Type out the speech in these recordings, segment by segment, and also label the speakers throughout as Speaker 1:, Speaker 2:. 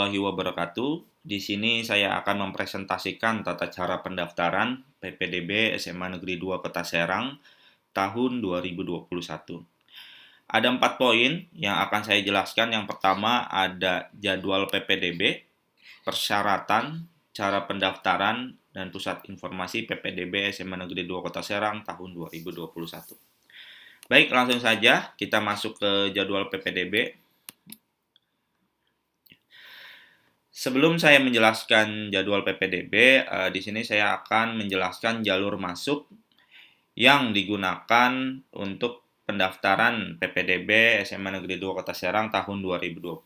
Speaker 1: Warahmatullahi wabarakatuh. Di sini saya akan mempresentasikan tata cara pendaftaran PPDB SMA Negeri 2 Kota Serang tahun 2021. Ada 4 poin yang akan saya jelaskan. Yang pertama ada jadwal PPDB, persyaratan, cara pendaftaran, dan pusat informasi PPDB SMA Negeri 2 Kota Serang tahun 2021. Baik, langsung saja kita masuk ke jadwal PPDB. Sebelum saya menjelaskan jadwal PPDB, di sini saya akan menjelaskan jalur masuk yang digunakan untuk pendaftaran PPDB SMA Negeri 2 Kota Serang tahun 2021.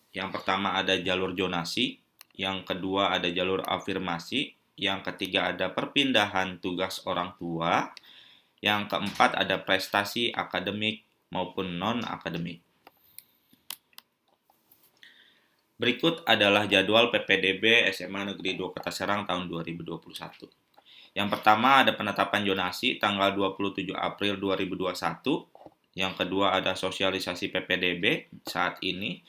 Speaker 1: Yang pertama ada jalur zonasi, yang kedua ada jalur afirmasi, yang ketiga ada perpindahan tugas orang tua, yang keempat ada prestasi akademik maupun non-akademik. Berikut adalah jadwal PPDB SMA Negeri 2 Kota Serang tahun 2021. Yang pertama ada penetapan zonasi tanggal 27 April 2021. Yang kedua ada sosialisasi PPDB saat ini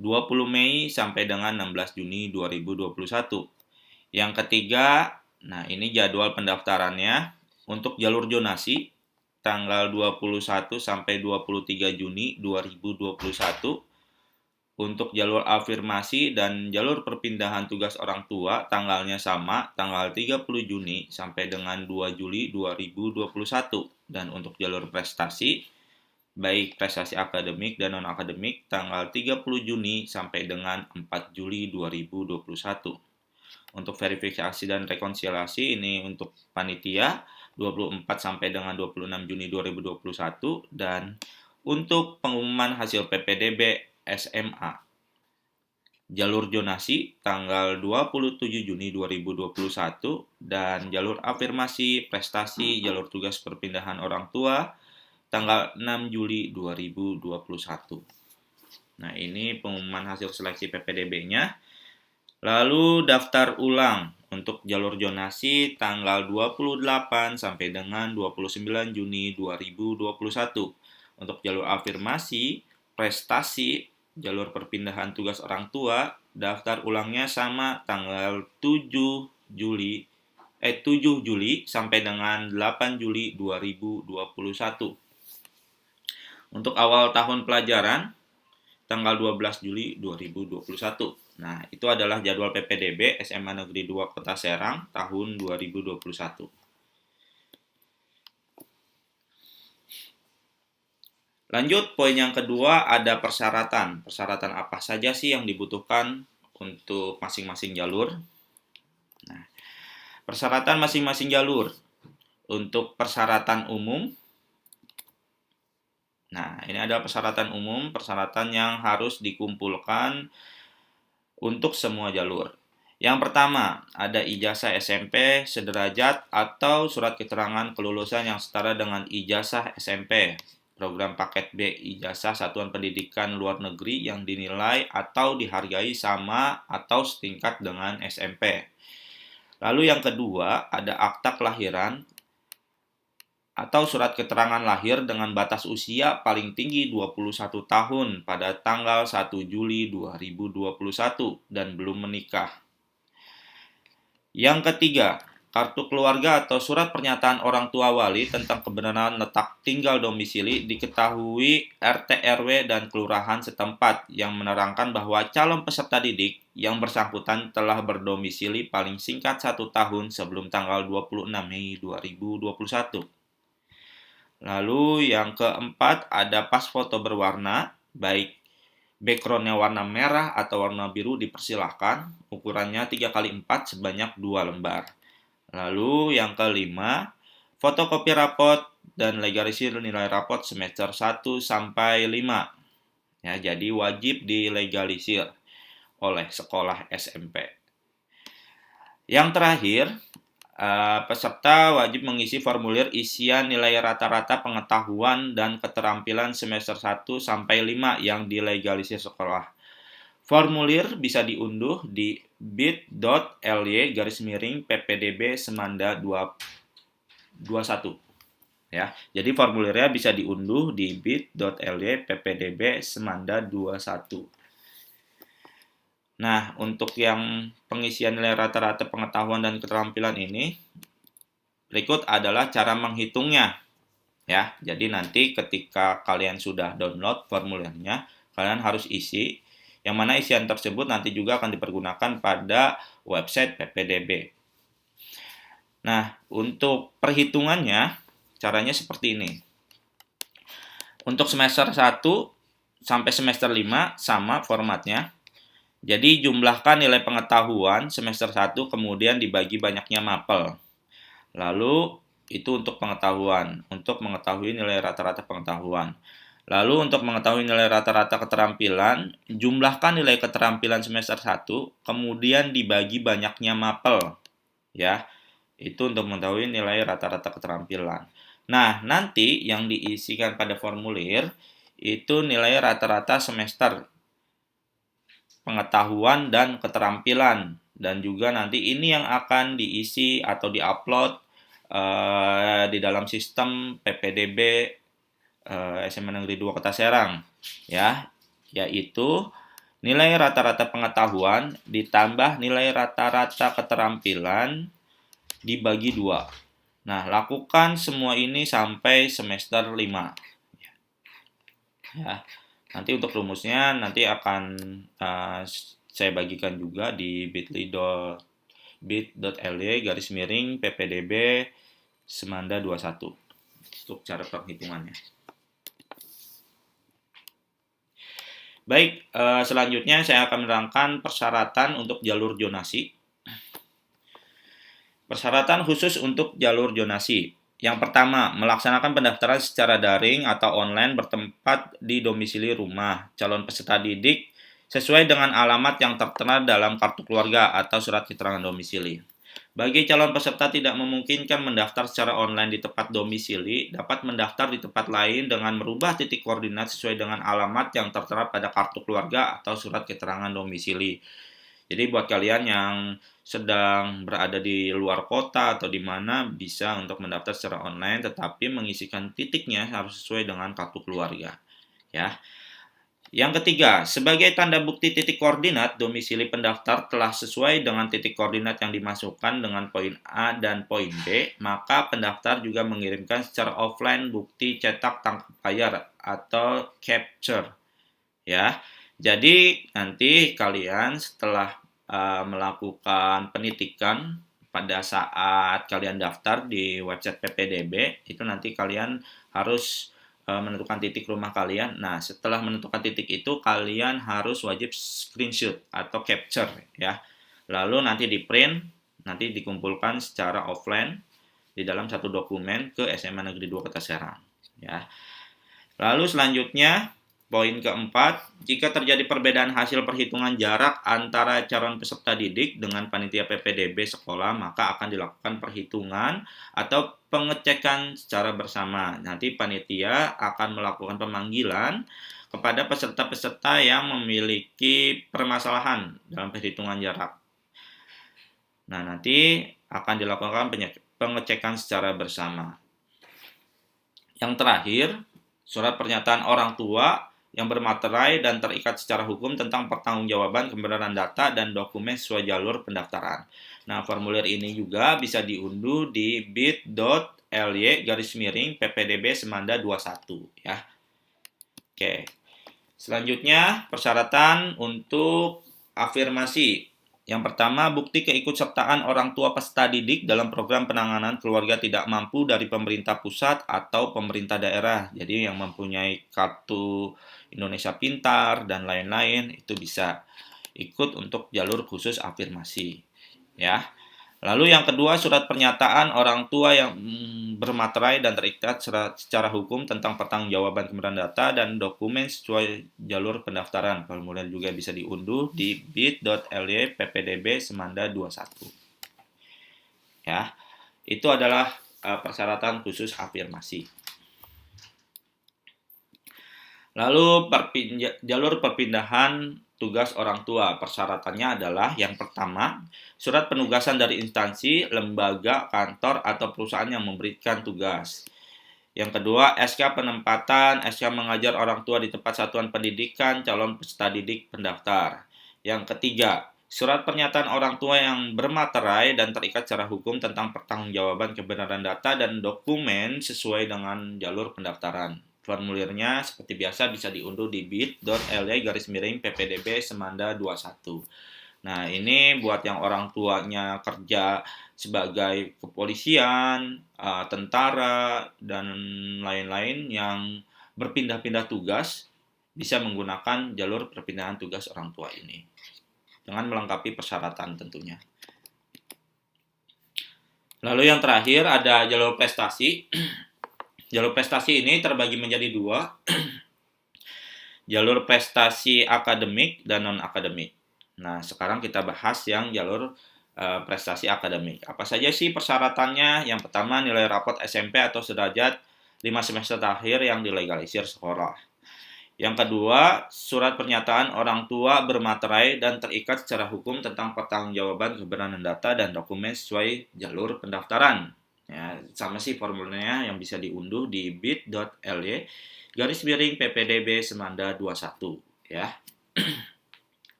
Speaker 1: 20 Mei sampai dengan 16 Juni 2021. Yang ketiga, nah ini jadwal pendaftarannya untuk jalur zonasi tanggal 21 sampai 23 Juni 2021. Untuk jalur afirmasi dan jalur perpindahan tugas orang tua tanggalnya sama, tanggal 30 Juni sampai dengan 2 Juli 2021. Dan untuk jalur prestasi, baik prestasi akademik dan non-akademik, tanggal 30 Juni sampai dengan 4 Juli 2021. Untuk verifikasi dan rekonsiliasi ini untuk panitia 24 sampai dengan 26 Juni 2021 dan untuk pengumuman hasil PPDB SMA. Jalur zonasi tanggal 27 Juni 2021 dan jalur afirmasi prestasi jalur tugas perpindahan orang tua tanggal 6 Juli 2021. Nah, ini pengumuman hasil seleksi PPDB-nya. Lalu daftar ulang untuk jalur zonasi tanggal 28 sampai dengan 29 Juni 2021. Untuk jalur afirmasi, prestasi, jalur perpindahan tugas orang tua, daftar ulangnya sama tanggal 7 Juli sampai dengan 8 Juli 2021. Untuk awal tahun pelajaran tanggal 12 Juli 2021. Nah, itu adalah jadwal PPDB SMA Negeri 2 Kota Serang tahun 2021. Lanjut, poin yang kedua ada persyaratan. Persyaratan apa saja sih yang dibutuhkan untuk masing-masing jalur? Nah, persyaratan masing-masing jalur. Untuk persyaratan umum, nah ini adalah persyaratan umum, persyaratan yang harus dikumpulkan untuk semua jalur. Yang pertama, ada ijazah SMP sederajat atau surat keterangan kelulusan yang setara dengan ijazah SMP. Program paket B ijazah satuan pendidikan luar negeri yang dinilai atau dihargai sama atau setingkat dengan SMP. Lalu yang kedua, ada akta kelahiran atau surat keterangan lahir dengan batas usia paling tinggi 21 tahun pada tanggal 1 Juli 2021 dan belum menikah. Yang ketiga, kartu keluarga atau surat pernyataan orang tua wali tentang kebenaran letak tinggal domisili diketahui RT RW dan kelurahan setempat yang menerangkan bahwa calon peserta didik yang bersangkutan telah berdomisili paling singkat 1 tahun sebelum tanggal 26 Mei 2021. Lalu yang keempat ada pas foto berwarna, baik background-nya warna merah atau warna biru dipersilahkan, ukurannya 3x4 sebanyak 2 lembar. Lalu yang kelima, fotokopi rapot dan legalisir nilai rapot semester 1 sampai 5. Ya, jadi wajib dilegalisir oleh sekolah SMP. Yang terakhir, peserta wajib mengisi formulir isian nilai rata-rata pengetahuan dan keterampilan semester 1 sampai 5 yang dilegalisir sekolah. Formulir bisa diunduh di bit.ly/ppdb semanda 21. Ya, jadi formulirnya bisa diunduh di bit.ly/ppdb semanda 21. Nah, untuk yang pengisian nilai rata-rata pengetahuan dan keterampilan ini, berikut adalah cara menghitungnya. Ya, jadi nanti ketika kalian sudah download formulirnya, kalian harus isi, yang mana isian tersebut nanti juga akan dipergunakan pada website PPDB. Nah, untuk perhitungannya, caranya seperti ini. Untuk semester 1 sampai semester 5 sama formatnya. Jadi jumlahkan nilai pengetahuan semester 1 kemudian dibagi banyaknya mapel. Lalu itu untuk pengetahuan, untuk mengetahui nilai rata-rata pengetahuan. Lalu untuk mengetahui nilai rata-rata keterampilan, jumlahkan nilai keterampilan semester 1 kemudian dibagi banyaknya mapel. Ya, itu untuk mengetahui nilai rata-rata keterampilan. Nah, nanti yang diisikan pada formulir itu nilai rata-rata semester pengetahuan dan keterampilan, dan juga nanti ini yang akan diisi atau diupload di dalam sistem PPDB SMA Negeri 2 Kota Serang, ya, yaitu nilai rata-rata pengetahuan ditambah nilai rata-rata keterampilan dibagi 2. Nah, lakukan semua ini sampai semester 5. Ya. Nanti untuk rumusnya nanti akan saya bagikan juga di bit.ly/ppdb Semanda 21 untuk cara perhitungannya. Baik, selanjutnya saya akan menerangkan persyaratan untuk jalur zonasi. Persyaratan khusus untuk jalur zonasi. Yang pertama, melaksanakan pendaftaran secara daring atau online bertempat di domisili rumah calon peserta didik sesuai dengan alamat yang tertera dalam kartu keluarga atau surat keterangan domisili. Bagi calon peserta tidak memungkinkan mendaftar secara online di tempat domisili, dapat mendaftar di tempat lain dengan merubah titik koordinat sesuai dengan alamat yang tertera pada kartu keluarga atau surat keterangan domisili. Jadi buat kalian yang sedang berada di luar kota atau di mana bisa untuk mendaftar secara online, tetapi mengisikan titiknya harus sesuai dengan kartu keluarga. Ya. Yang ketiga, sebagai tanda bukti titik koordinat domisili pendaftar telah sesuai dengan titik koordinat yang dimasukkan dengan poin A dan poin B, maka pendaftar juga mengirimkan secara offline bukti cetak tangkap layar atau capture. Ya. Jadi nanti kalian setelah melakukan penitikan pada saat kalian daftar di website PPDB, itu nanti kalian harus menentukan titik rumah kalian. Nah, setelah menentukan titik itu, kalian harus wajib screenshot atau capture ya. Lalu nanti di print, nanti dikumpulkan secara offline di dalam satu dokumen ke SMA Negeri 2 Kota Serang ya. Lalu selanjutnya poin keempat, jika terjadi perbedaan hasil perhitungan jarak antara calon peserta didik dengan panitia PPDB sekolah, maka akan dilakukan perhitungan atau pengecekan secara bersama. Nanti panitia akan melakukan pemanggilan kepada peserta-peserta yang memiliki permasalahan dalam perhitungan jarak. Nah, nanti akan dilakukan pengecekan secara bersama. Yang terakhir, surat pernyataan orang tua yang bermaterai dan terikat secara hukum tentang pertanggungjawaban kebenaran data dan dokumen sesuai jalur pendaftaran. Nah, formulir ini juga bisa diunduh di bit.ly/ppdb Semanda 21 ya. Oke. Selanjutnya, persyaratan untuk afirmasi. Yang pertama, bukti keikutsertaan orang tua peserta didik dalam program penanganan keluarga tidak mampu dari pemerintah pusat atau pemerintah daerah. Jadi yang mempunyai kartu Indonesia Pintar dan lain-lain itu bisa ikut untuk jalur khusus afirmasi. Ya. Lalu yang kedua, surat pernyataan orang tua yang bermaterai dan terikat secara hukum tentang pertanggungjawaban kebenaran data dan dokumen sesuai jalur pendaftaran. Formulir juga bisa diunduh di bit.ly/ppdb Semanda 21. Ya, itu adalah persyaratan khusus afirmasi. Lalu jalur perpindahan tugas orang tua. Persyaratannya adalah yang pertama, surat penugasan dari instansi, lembaga, kantor, atau perusahaan yang memberikan tugas. Yang kedua, SK penempatan, SK mengajar orang tua di tempat satuan pendidikan calon peserta didik pendaftar. Yang ketiga, surat pernyataan orang tua yang bermaterai dan terikat secara hukum tentang pertanggungjawaban kebenaran data dan dokumen sesuai dengan jalur pendaftaran. Formulirnya seperti biasa bisa diunduh di bit.ly/ppdb semanda 21. Nah, ini buat yang orang tuanya kerja sebagai kepolisian, tentara, dan lain-lain yang berpindah-pindah tugas, bisa menggunakan jalur perpindahan tugas orang tua ini dengan melengkapi persyaratan tentunya. Lalu yang terakhir ada jalur prestasi. Jalur prestasi ini terbagi menjadi dua, jalur prestasi akademik dan non-akademik. Nah, sekarang kita bahas yang jalur prestasi akademik. Apa saja sih persyaratannya? Yang pertama, nilai rapot SMP atau sederajat 5 semester terakhir yang dilegalisir sekolah. Yang kedua, surat pernyataan orang tua bermaterai dan terikat secara hukum tentang pertanggungjawaban kebenaran data dan dokumen sesuai jalur pendaftaran. Ya, sama sih formulanya yang bisa diunduh di bit.ly/ppdb semanda 21 ya.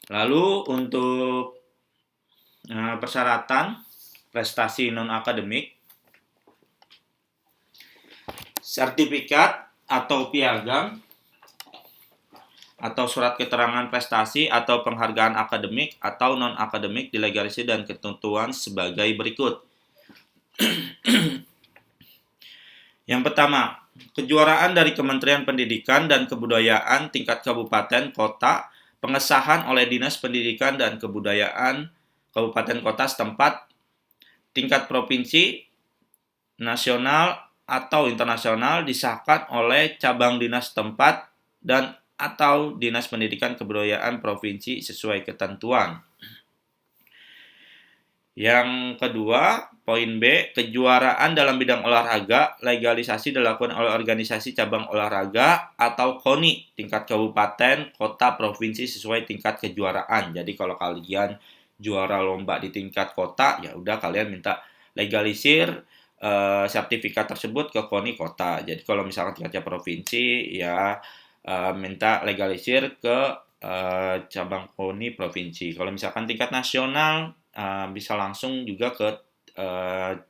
Speaker 1: Lalu untuk persyaratan prestasi non akademik, sertifikat atau piagam atau surat keterangan prestasi atau penghargaan akademik atau non akademik dilegalisir dan ketentuan sebagai berikut. Yang pertama, kejuaraan dari Kementerian Pendidikan dan Kebudayaan tingkat kabupaten kota, pengesahan oleh Dinas Pendidikan dan Kebudayaan kabupaten kota setempat, tingkat provinsi, nasional atau internasional disahkan oleh cabang dinas tempat dan atau Dinas Pendidikan Kebudayaan provinsi sesuai ketentuan. Yang kedua, poin B, kejuaraan dalam bidang olahraga legalisasi dilakukan oleh organisasi cabang olahraga atau KONI tingkat kabupaten, kota, provinsi sesuai tingkat kejuaraan. Jadi kalau kalian juara lomba di tingkat kota, ya udah kalian minta legalisir sertifikat tersebut ke KONI kota. Jadi kalau misalkan tingkatnya provinsi, ya minta legalisir ke cabang KONI provinsi. Kalau misalkan tingkat nasional, bisa langsung juga ke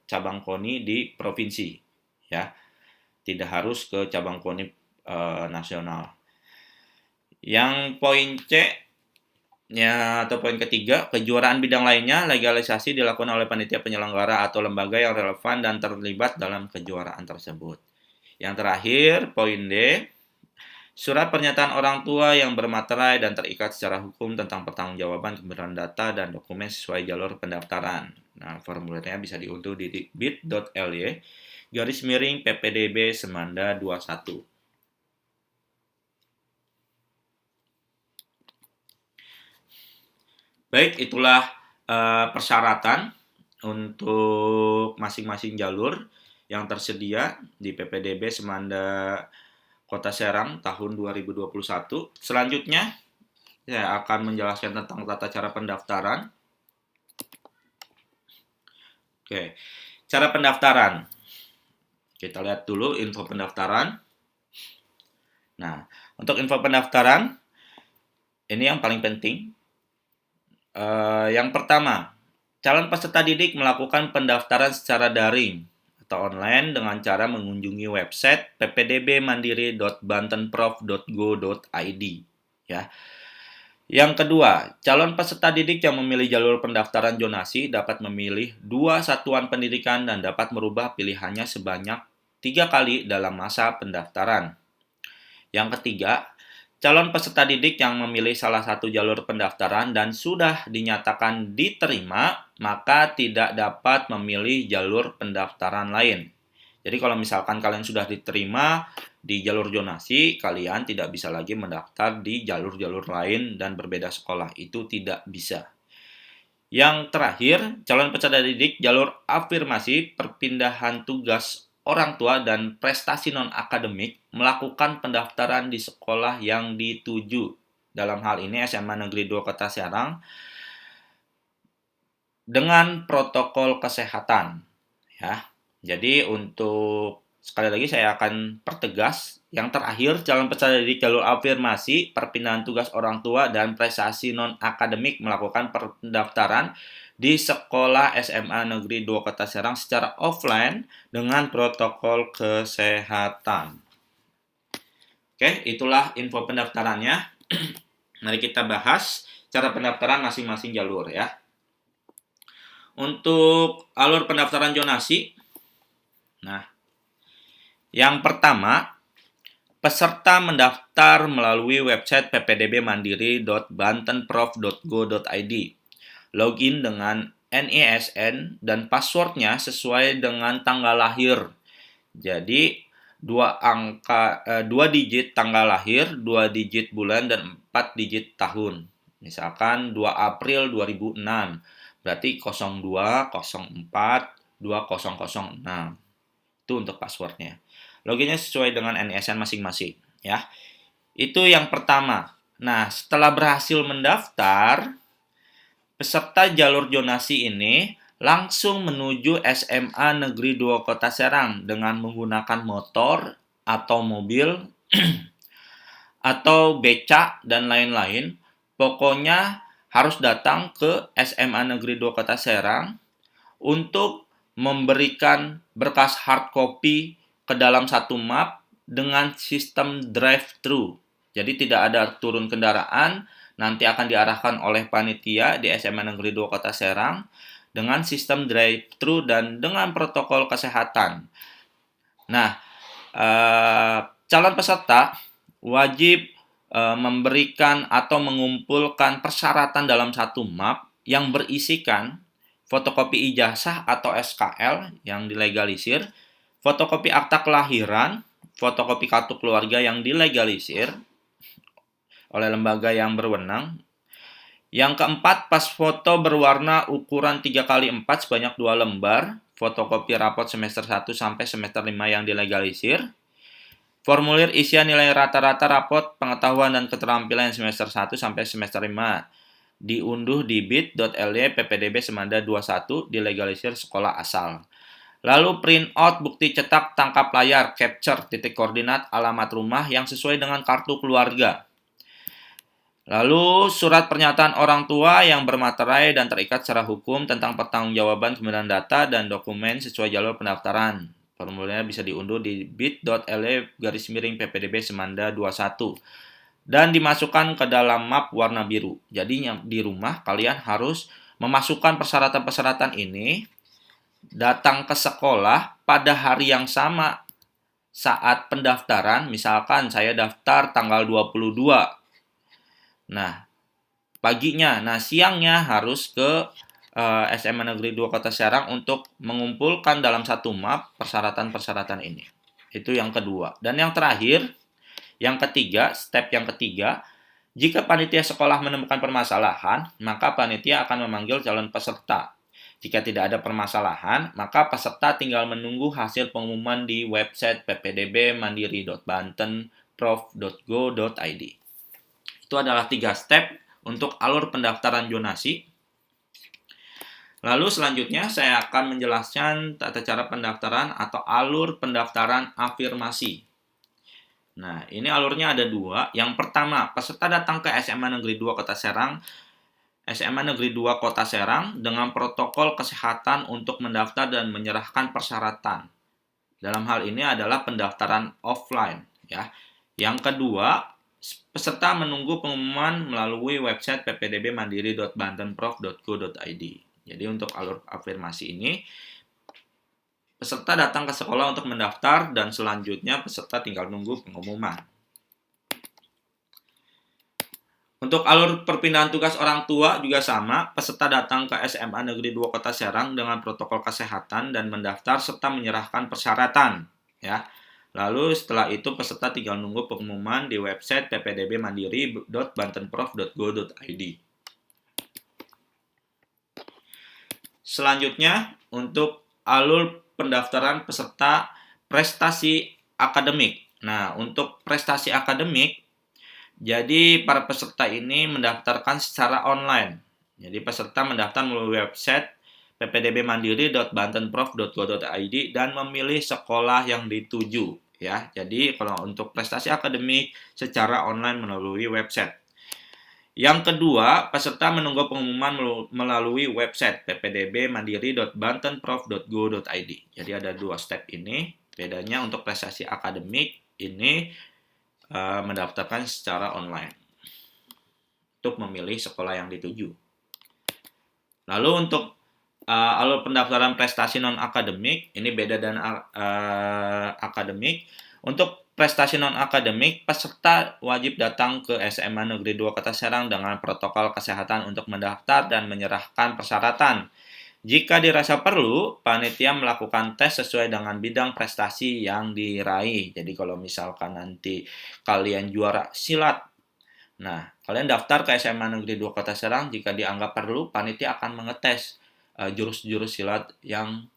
Speaker 1: cabang KONI di provinsi, ya. Tidak harus ke cabang KONI nasional. Yang poin C ya, atau poin ketiga, kejuaraan bidang lainnya legalisasi dilakukan oleh panitia penyelenggara atau lembaga yang relevan dan terlibat dalam kejuaraan tersebut. Yang terakhir, poin D, surat pernyataan orang tua yang bermaterai dan terikat secara hukum tentang pertanggungjawaban kebenaran data dan dokumen sesuai jalur pendaftaran. Nah, formulirnya bisa diunduh di bit.ly/ppdb semanda 21. Baik, itulah persyaratan untuk masing-masing jalur yang tersedia di PPDB Semanda Kota Serang tahun 2021. Selanjutnya, saya akan menjelaskan tentang tata cara pendaftaran. Oke, cara pendaftaran. Kita lihat dulu info pendaftaran. Nah, untuk info pendaftaran, ini yang paling penting. Yang pertama, calon peserta didik melakukan pendaftaran secara daring atau online dengan cara mengunjungi website ppdbmandiri.bantenprof.go.id ya. Yang kedua, calon peserta didik yang memilih jalur pendaftaran zonasi dapat memilih 2 satuan pendidikan dan dapat merubah pilihannya sebanyak 3 kali dalam masa pendaftaran. Yang ketiga, calon peserta didik yang memilih salah satu jalur pendaftaran dan sudah dinyatakan diterima, maka tidak dapat memilih jalur pendaftaran lain. Jadi kalau misalkan kalian sudah diterima di jalur zonasi, kalian tidak bisa lagi mendaftar di jalur-jalur lain dan berbeda sekolah. Itu tidak bisa. Yang terakhir, calon peserta didik jalur afirmasi perpindahan tugas orang tua dan prestasi non-akademik melakukan pendaftaran di sekolah yang dituju. Dalam hal ini SMA Negeri 2 Kota Serang dengan protokol kesehatan. Ya. Jadi untuk sekali lagi saya akan pertegas. Yang terakhir, calon peserta didik jalur afirmasi, perpindahan tugas orang tua, dan prestasi non-akademik melakukan pendaftaran di sekolah SMA Negeri 2 Kota Serang secara offline dengan protokol kesehatan. Oke, itulah info pendaftarannya. Mari kita bahas cara pendaftaran masing-masing jalur ya. Untuk alur pendaftaran zonasi, nah, yang pertama, peserta mendaftar melalui website ppdbmandiri.bantenprof.go.id. Login dengan NISN dan passwordnya sesuai dengan tanggal lahir. Jadi, 2 digit tanggal lahir, 2 digit bulan, dan 4 digit tahun. Misalkan 2 April 2006, berarti 02042006. Itu untuk passwordnya. Loginnya sesuai dengan NISN masing-masing ya. Itu yang pertama. Nah, setelah berhasil mendaftar, peserta jalur zonasi ini langsung menuju SMA Negeri 2 Kota Serang dengan menggunakan motor atau mobil atau becak dan lain-lain. Pokoknya harus datang ke SMA Negeri 2 Kota Serang untuk memberikan berkas hard copy ke dalam satu map dengan sistem drive-thru. Jadi tidak ada turun kendaraan, nanti akan diarahkan oleh panitia di SMA Negeri 2 Kota Serang dengan sistem drive-thru dan dengan protokol kesehatan. Nah, calon peserta wajib memberikan atau mengumpulkan persyaratan dalam satu map yang berisikan fotokopi ijazah atau SKL yang dilegalisir, fotokopi akta kelahiran, fotokopi kartu keluarga yang dilegalisir oleh lembaga yang berwenang. Yang keempat, pas foto berwarna ukuran 3x4 sebanyak 2 lembar, fotokopi rapot semester 1 sampai semester 5 yang dilegalisir, formulir isian nilai rata-rata rapot pengetahuan dan keterampilan semester 1 sampai semester 5, diunduh di bit.ly ppdb semanda 21 dilegalisir sekolah asal. Lalu print out bukti cetak tangkap layar capture titik koordinat alamat rumah yang sesuai dengan kartu keluarga. Lalu surat pernyataan orang tua yang bermaterai dan terikat secara hukum tentang pertanggungjawaban kebenaran data dan dokumen sesuai jalur pendaftaran. Formulirnya bisa diunduh di bit.ly/ppdb semanda 21. Dan dimasukkan ke dalam map warna biru. Jadi di rumah kalian harus memasukkan persyaratan-persyaratan ini, datang ke sekolah pada hari yang sama saat pendaftaran. Misalkan saya daftar tanggal 22. Nah, paginya, siangnya harus ke SMA Negeri 2 Kota Serang untuk mengumpulkan dalam satu map persyaratan-persyaratan ini. Itu yang kedua. Dan yang terakhir, step yang ketiga, jika panitia sekolah menemukan permasalahan, maka panitia akan memanggil calon peserta. Jika tidak ada permasalahan, maka peserta tinggal menunggu hasil pengumuman di website ppdbmandiri.bantenprof.go.id. Itu adalah 3 step untuk alur pendaftaran zonasi. Lalu selanjutnya saya akan menjelaskan tata cara pendaftaran atau alur pendaftaran afirmasi. Nah, ini alurnya ada 2. Yang pertama, peserta datang ke SMA Negeri 2 Kota Serang, dengan protokol kesehatan untuk mendaftar dan menyerahkan persyaratan. Dalam hal ini adalah pendaftaran offline, ya. Yang kedua, peserta menunggu pengumuman melalui website ppdbmandiri.bantenprof.go.id. Jadi untuk alur afirmasi ini, peserta datang ke sekolah untuk mendaftar dan selanjutnya peserta tinggal nunggu pengumuman. Untuk alur perpindahan tugas orang tua juga sama, peserta datang ke SMA Negeri 2 Kota Serang dengan protokol kesehatan dan mendaftar serta menyerahkan persyaratan, ya. Lalu setelah itu peserta tinggal nunggu pengumuman di website ppdbmandiri.bantenprof.go.id. Selanjutnya untuk alur pendaftaran peserta prestasi akademik. Nah, untuk prestasi akademik, jadi para peserta ini mendaftarkan secara online. Jadi peserta mendaftar melalui website ppdbmandiri.bantenprof.go.id dan memilih sekolah yang dituju ya. Jadi kalau untuk prestasi akademik secara online melalui website. Yang kedua, peserta menunggu pengumuman melalui website ppdbmandiri.bantenprof.go.id. Jadi ada dua step ini. Bedanya untuk prestasi akademik ini mendaftarkan secara online untuk memilih sekolah yang dituju. Lalu untuk alur pendaftaran prestasi non-akademik, ini beda dengan akademik. Untuk prestasi non-akademik, peserta wajib datang ke SMA Negeri 2 Kota Serang dengan protokol kesehatan untuk mendaftar dan menyerahkan persyaratan. Jika dirasa perlu, panitia melakukan tes sesuai dengan bidang prestasi yang diraih. Jadi kalau misalkan nanti kalian juara silat, nah kalian daftar ke SMA Negeri 2 Kota Serang, jika dianggap perlu, panitia akan mengetes jurus-jurus silat yang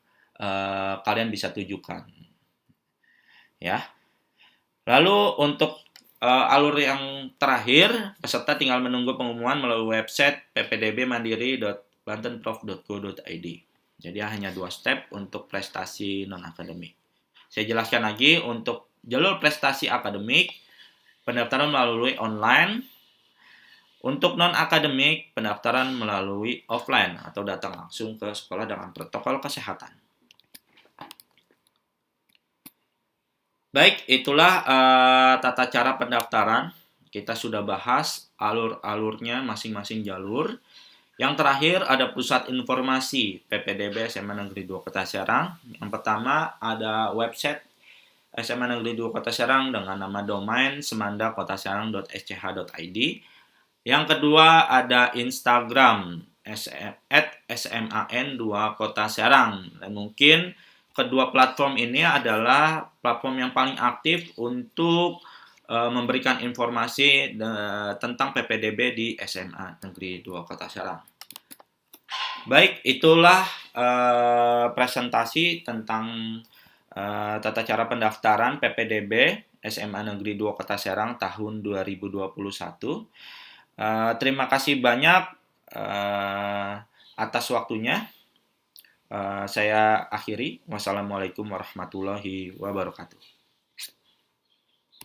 Speaker 1: kalian bisa tujukan. Ya. Lalu untuk alur yang terakhir, peserta tinggal menunggu pengumuman melalui website ppdbmandiri.bantenprof.go.id. Jadi hanya 2 step untuk prestasi non-akademik. Saya jelaskan lagi, untuk jalur prestasi akademik, pendaftaran melalui online. Untuk non-akademik, pendaftaran melalui offline atau datang langsung ke sekolah dengan protokol kesehatan. Baik, itulah tata cara pendaftaran. Kita sudah bahas alur-alurnya masing-masing jalur. Yang terakhir ada pusat informasi PPDB SMA Negeri 2 Kota Serang. Yang pertama ada website SMA Negeri 2 Kota Serang dengan nama domain semandakotaserang.sch.id. Yang kedua ada Instagram @sman2 Kota Serang. Dan mungkin kedua platform ini adalah platform yang paling aktif untuk memberikan informasi tentang PPDB di SMA Negeri 2 Kota Serang. Baik, itulah presentasi tentang tata cara pendaftaran PPDB SMA Negeri 2 Kota Serang tahun 2021. Terima kasih banyak atas waktunya. Saya akhiri. Wassalamualaikum warahmatullahi wabarakatuh.